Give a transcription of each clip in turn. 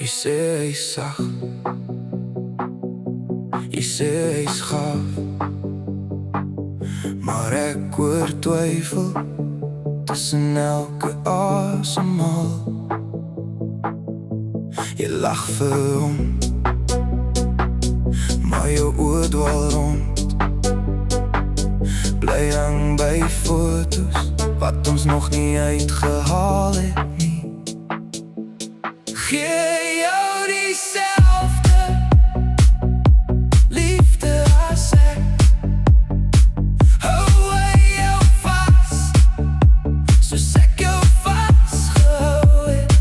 Jy sê hy's sag, jy sê hy's gaaf, maar ek hoor twyfel tussen elke asemhaal. Jy lag vir hom, maar jou oë dwaal rond. Bly hang by foto's wat ons nog nie uitgehaal het nie. Gee jou dieselfde liefde as ek. Hou hy jou vas, soos ek jou vasgehou het.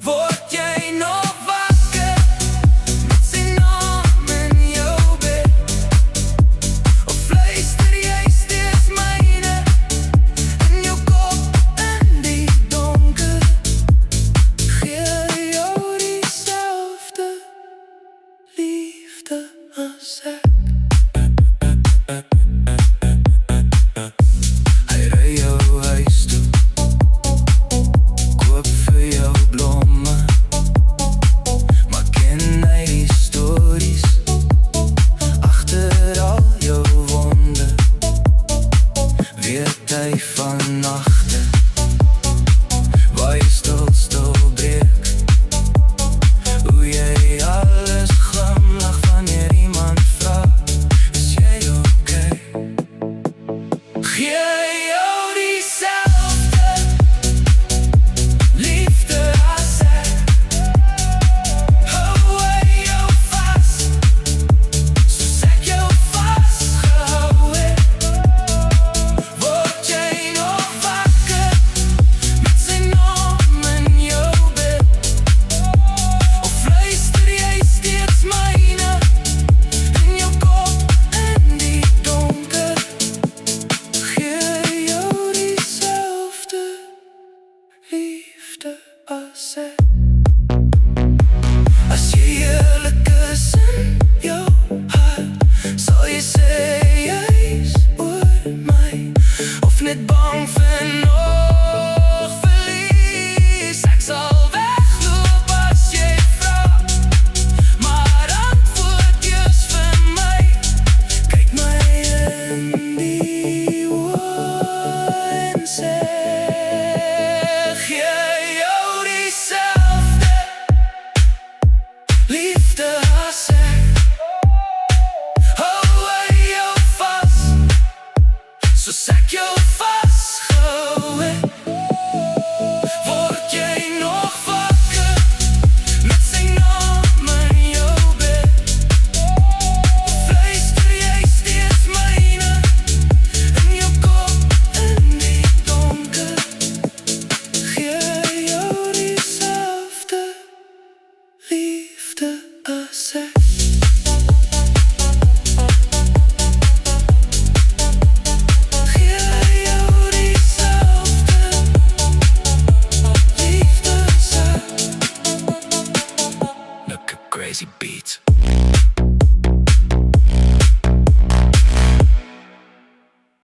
Word jy nog wakker met sy naam in jou bed? Of luister jy steeds myne in jou kop in die donker? Gee jou dieselfde liefde as ek. Hy ry jou huis toe, koop vir jou blomme, maar ken hy die stories agter al jou wonde? Weet hy van nachte waar jy stil breek? Hoe jy alles glimlag wanneer iemand vraag, is jy okay? Gee jou dieselfde liefde as ek. Hou hy jou vas, soos ek jou vasgehou het. Word jy nog wakker met sy naam in jou bed? Of luister jy steeds myne in jou kop in die donker? Gee jou dieselfde liefde as ek. As jy eerlik is in jou hart, sal jy sê jy's oor my, of net bang vir nog verlies. Ek sal wegloop as jy vra, maar antwoord eers vir my. Kyk my in die oë en sê, gee jou dieselfde liefde as ek. Hou hy jou vas, soos ek jou vasgehou het. Word jy nog wakker met sy naam in jou bed? Of luister jy steeds myne in jou kop in die donker? Gee jou dieselfde liefde as ek.